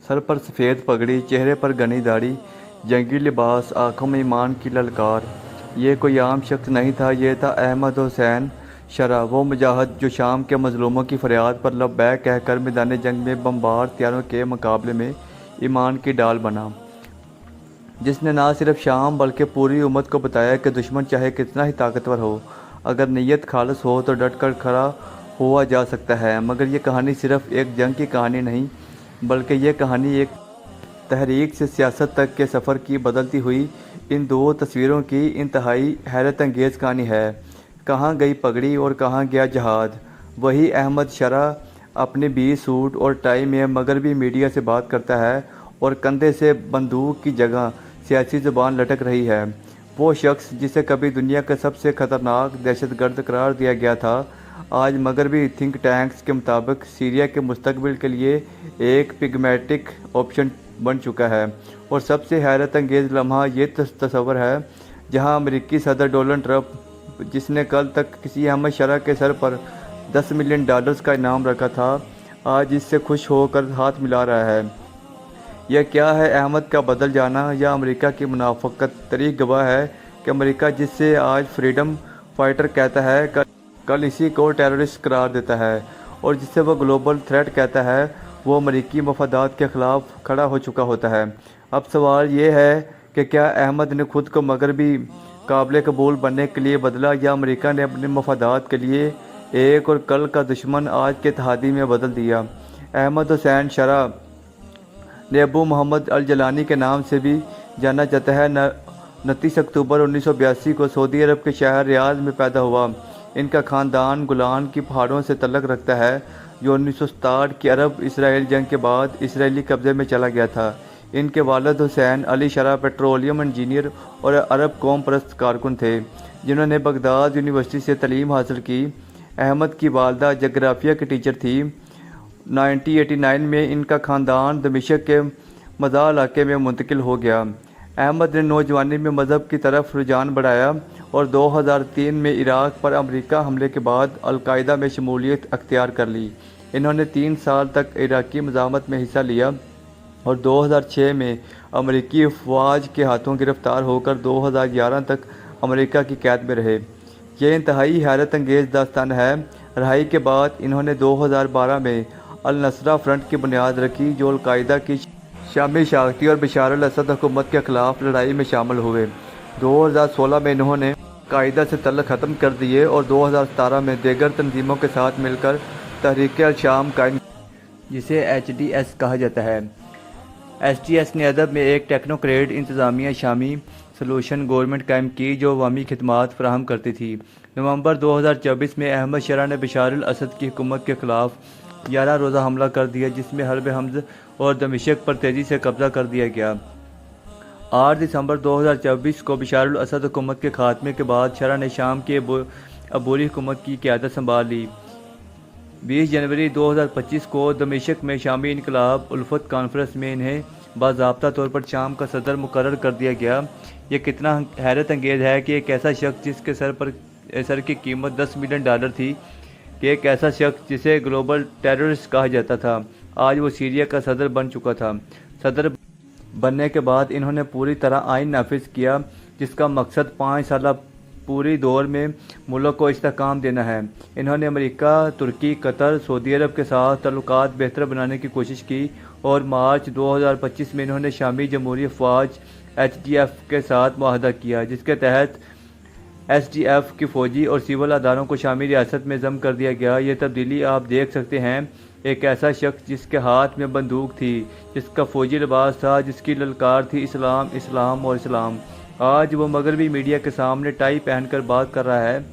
Sir पर सफ़ेद पगड़ी, चेहरे पर घनी दाढ़ी, जंगी लिबास, आंखों में ईमान की ललकार। ये कोई आम शख्स नहीं था, ये था अहमद हुसैन शरा, वो मुजाहिद जो शाम के मजलूमों की फरियाद पर लब्बैक कहकर मैदान जंग में बमबार हथियारों के मुकाबले में ईमान की डाल बना, जिसने ना सिर्फ शाम बल्कि पूरी उम्मत को बताया कि दुश्मन चाहे कितना ही ताकतवर हो, अगर नीयत खालिस हो तो डट कर खड़ा हुआ जा सकता है। मगर ये कहानी सिर्फ एक जंग की कहानी नहीं, बल्कि ये कहानी एक तहरीक से सियासत तक के सफ़र की बदलती हुई इन दो तस्वीरों की इंतहाई हैरत अंगेज़ कहानी है। कहाँ गई पगड़ी और कहाँ गया जहाद। वही अहमद शरा अपने 20 सूट और टाई में मगरबी मीडिया से बात करता है और कंधे से बंदूक की जगह सियासी ज़ुबान लटक रही है। वो शख्स जिसे कभी दुनिया का सबसे ख़तरनाक दहशतगर्द करार दिया गया था, आज मगरबी थिंक टैंक्स के मुताबिक सीरिया के मुस्तकबिल के लिए एक पिगमेटिक ऑप्शन बन चुका है। और सबसे हैरत अंगेज़ लम्हा ये तस्वर है जहां अमेरिकी सदर डोनाल्ड ट्रंप, जिसने कल तक किसी अहमद शरा के सर पर $10 मिलियन का इनाम रखा था, आज इससे खुश होकर हाथ मिला रहा है। यह क्या है अहमद का बदल जाना या अमेरिका की मुनाफकत? तारीख गवाह है कि अमेरिका जिससे आज फ्रीडम फाइटर कहता है, कल इसी को टेररिस्ट करार देता है, और जिससे वह ग्लोबल थ्रेट कहता है, वो अमेरिकी मफादात के ख़िलाफ़ खड़ा हो चुका होता है। अब सवाल ये है कि क्या अहमद ने खुद को मगरबी काबिल कबूल बनने के लिए बदला, या अमेरिका ने अपने मफादात के लिए एक और कल का दुश्मन आज के इत्तेहादी में बदल दिया। अहमद हुसैन शरा ने अबू मोहम्मद अल जलानी के नाम से भी जाना जाता है। 29 अक्टूबर 1982 को सऊदी अरब के शहर रियाद में पैदा हुआ। इनका ख़ानदान गुलान की पहाड़ों से तल्लक रखता है, जो 1967 की अरब इसराइल जंग के बाद इसराइली कब्ज़े में चला गया था। इनके वालिद हुसैन अली शरा पेट्रोलियम इंजीनियर और अरब कौम परस्त कारकुन थे, जिन्होंने बगदाद यूनिवर्सिटी से तालीम हासिल की। अहमद की वालदा जोग्राफिया की टीचर थी। 1989 में इनका ख़ानदान दमिश्क के मज़ा इलाके में मुंतकिल हो गया। अहमद ने नौजवानी में मज़हब की तरफ रुझान बढ़ाया और 2003 में इराक़ पर अमेरिका हमले के बाद अल-कायदा में शमूलियत अख्तियार कर ली। इन्होंने 3 साल तक इराक़ी मज़ाहमत में हिस्सा लिया और 2006 में अमेरिकी फ़ौज के हाथों गिरफ़्तार होकर 2011 तक अमेरिका की कैद में रहे। ये इंतहाई हैरत अंगेज़ दास्तान है। रहाई के बाद इन्होंने 2012 में अल-नसरा फ्रंट की बुनियाद रखी, जो अल-कायदा की शामी शाखती और बशार अल-असद हुकूमत के ख़िलाफ़ लड़ाई में शामिल हुए। 2016 में इन्होंने कायदा से तल्लुक़ ख़त्म कर दिए और 2017 में दीगर तंजीमों के साथ मिलकर तहरीक अल-शाम कायम, जिसे HDS कहा जाता है। HDS ने अदब में एक टेक्नोक्रेट इंतज़ामिया शामी सलूशन गवर्नमेंट कायम की, जो अवामी खिदमात फराहम करती थी। नवंबर 2024 में अहमद शरा ने बशार अल-असद की हुकूमत के ख़िलाफ़ 11 रोज़ा हमला कर दिया, जिसमें हर्ब हमज़ और दमिश्क पर तेज़ी से कब्ज़ा कर दिया गया। 8 दिसंबर 2024 को बशार अल-असद हुकूमत के खात्मे के बाद शरा ने शाम की अबूरी हुकूमत की क़यादत संभाल ली। 20 जनवरी 2025 को दमिश्क में शामी इनकलाब उल्फत कॉन्फ्रेंस में इन्हें बाज़ाब्ता तौर पर शाम का सदर मुकर्रर कर दिया गया। ये कितना हैरत अंगेज़ है कि एक ऐसा शख्स जिसके सर की कीमत $10 मिलियन थी, कि एक ऐसा शख्स जिसे ग्लोबल टेररिस्ट कहा जाता था, आज वो सीरिया का सदर बन चुका था। सदर बनने के बाद इन्होंने पूरी तरह आइन नाफिज किया, जिसका मकसद 5 साल पूरी दौर में मुल्क को इस्तेहकाम देना है। इन्होंने अमेरिका, तुर्की, कतर, सऊदी अरब के साथ ताल्लुकात बेहतर बनाने की कोशिश की और मार्च 2025 में इन्होंने शामी जमहूरी फ़ौज HDF के साथ मुआहदा किया, जिसके तहत SDF की फ़ौजी और सिविल अदारों को शामी रियासत में ज़म कर दिया गया। ये तब्दीली आप देख सकते हैं। एक ऐसा शख्स जिसके हाथ में बंदूक थी, जिसका फ़ौजी लिबास था, जिसकी ललकार थी इस्लाम, इस्लाम और इस्लाम, आज वो मगरबी मीडिया के सामने टाई पहनकर बात कर रहा है।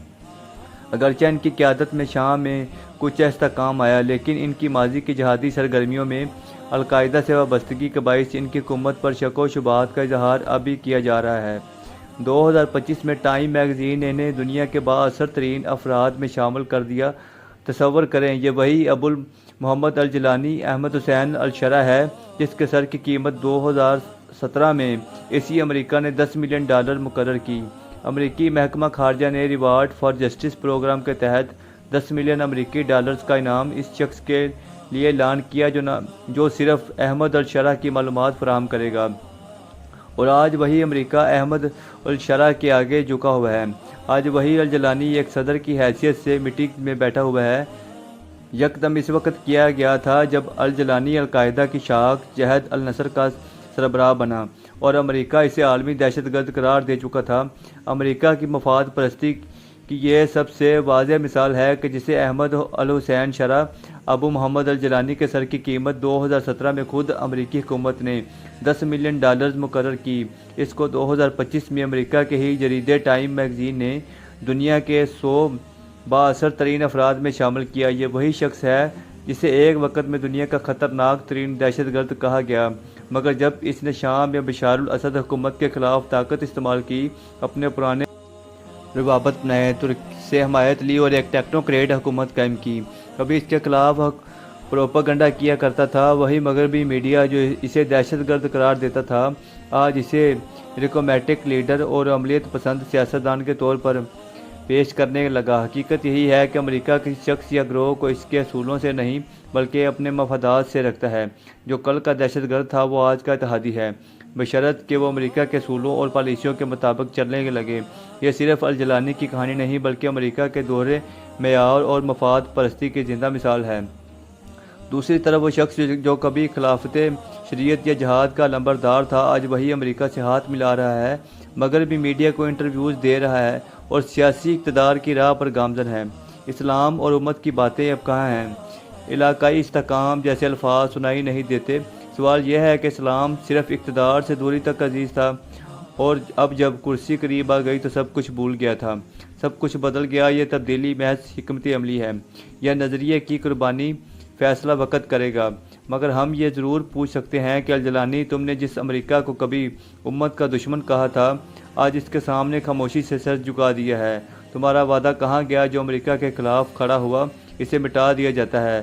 अगरचे इनकी क़यादत में शाम में कुछ इस्तेहकाम आया, लेकिन इनकी माजी की जहादी सरगर्मियों में अल-कायदा से वाबस्तगी के बाइस इनकी हुकूमत पर शक व शुबहात का इजहार अभी किया जा रहा है। 2025 में टाइम मैगज़ीन ने इन्हें दुनिया के बाअसर तरीन अफराद में शामिल कर दिया। तसव्वुर करें, ये वही अबुल मोहम्मद अल जलानी अहमद हुसैन अल शरा है, जिसके सर की कीमत 2017 में इसी अमेरिका ने $10 मिलियन मुकर्रर की। अमेरिकी महकमा खारजा ने रिवार्ड फॉर जस्टिस प्रोग्राम के तहत $10 मिलियन अमेरिकी का इनाम इस शख्स के لیے اعلان کیا جو صرف احمد الشرح کی معلومات فراہم کرے گا، اور آج وہی امریکہ احمد الشرح کے آگے جھکا ہوا ہے۔ آج وہی الجلانی ایک صدر کی حیثیت سے میٹنگ میں بیٹھا ہوا ہے۔ یکدم اس وقت کیا گیا تھا جب الجلانی القاعدہ کی شاخ جہاد النصر کا سربراہ بنا اور امریکہ اسے عالمی دہشت گرد قرار دے چکا تھا۔ امریکہ کی مفاد پرستی کی یہ سب سے واضح مثال ہے کہ جسے احمد الحسین شرح ابو محمد الجلانی کے سر کی قیمت 2017 میں خود امریکی حکومت نے $10 ملین مقرر کی، اس کو 2025 میں امریکہ کے ہی جریدے ٹائم میگزین نے دنیا کے 100 بااثر ترین افراد میں شامل کیا۔ یہ وہی شخص ہے جسے ایک وقت میں دنیا کا خطرناک ترین دہشت گرد کہا گیا، مگر جب اس نے شام میں بشار الاسد حکومت کے خلاف طاقت استعمال کی، اپنے پرانے روابط بنائے، ترک سے حمایت لی اور ایک ٹیکنوکریٹ حکومت قائم کی، کبھی اس کے خلاف پروپیگنڈا کیا کرتا تھا، وہی مغربی میڈیا جو اسے دہشت گرد قرار دیتا تھا، آج اسے ریکومیٹک لیڈر اور عملیت پسند سیاستدان کے طور پر پیش کرنے لگا۔ حقیقت یہی ہے کہ امریکہ کسی شخص یا گروہ کو اس کے اصولوں سے نہیں بلکہ اپنے مفادات سے رکھتا ہے۔ جو کل کا دہشت گرد تھا وہ آج کا اتحادی ہے، بشرط کہ وہ امریکہ کے اصولوں اور پالیسیوں کے مطابق چلنے لگے۔ یہ صرف الجلانی کی کہانی نہیں بلکہ امریکہ کے دوہرے معیار اور مفاد پرستی کی زندہ مثال ہے۔ دوسری طرف وہ شخص جو کبھی خلافت شریعت یا جہاد کا لمبردار تھا، آج وہی امریکہ سے ہاتھ ملا رہا ہے، مغربی میڈیا کو انٹرویوز دے رہا ہے اور سیاسی اقتدار کی راہ پر گامزن ہے۔ اسلام اور امت کی باتیں اب کہاں ہیں؟ علاقائی استحکام جیسے الفاظ سنائی نہیں دیتے۔ سوال یہ ہے کہ اسلام صرف اقتدار سے دوری تک عزیز تھا، اور اب جب کرسی قریب آ گئی تو سب کچھ بھول گیا تھا، سب کچھ بدل گیا۔ یہ تبدیلی محض حکمت عملی ہے، یہ نظریے کی قربانی فیصلہ وقت کرے گا، مگر ہم یہ ضرور پوچھ سکتے ہیں کہ الجلانی، تم نے جس امریکہ کو کبھی امت کا دشمن کہا تھا، آج اس کے سامنے خاموشی سے سر جھکا دیا ہے۔ تمہارا وعدہ کہاں گیا جو امریکہ کے خلاف کھڑا ہوا؟ اسے مٹا دیا جاتا ہے۔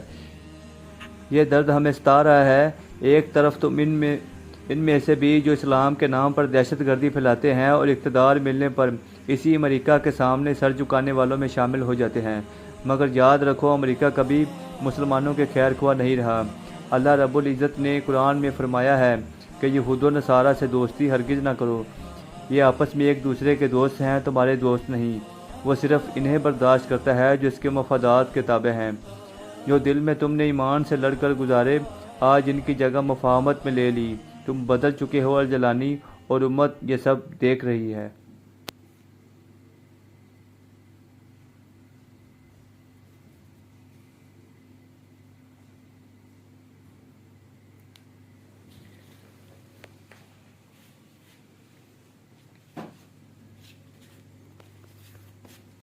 یہ درد ہمیں ستا رہا ہے۔ ایک طرف تم ان میں سے بھی جو اسلام کے نام پر دہشت گردی پھیلاتے ہیں اور اقتدار ملنے پر اسی امریکہ کے سامنے سر جھکانے والوں میں شامل ہو جاتے ہیں، مگر یاد رکھو امریکہ کبھی مسلمانوں کے خیر خواہ نہیں رہا۔ اللہ رب العزت نے قرآن میں فرمایا ہے کہ یہود و نصارہ سے دوستی ہرگز نہ کرو، یہ آپس میں ایک دوسرے کے دوست ہیں، تمہارے دوست نہیں۔ وہ صرف انہیں برداشت کرتا ہے جو اس کے مفادات کے تابع ہیں۔ جو دل میں تم نے ایمان سے لڑ کر گزارے، آج ان کی جگہ مفاہمت میں لے لی۔ تم بدل چکے ہو الجلانی، اور امت یہ سب دیکھ رہی ہے۔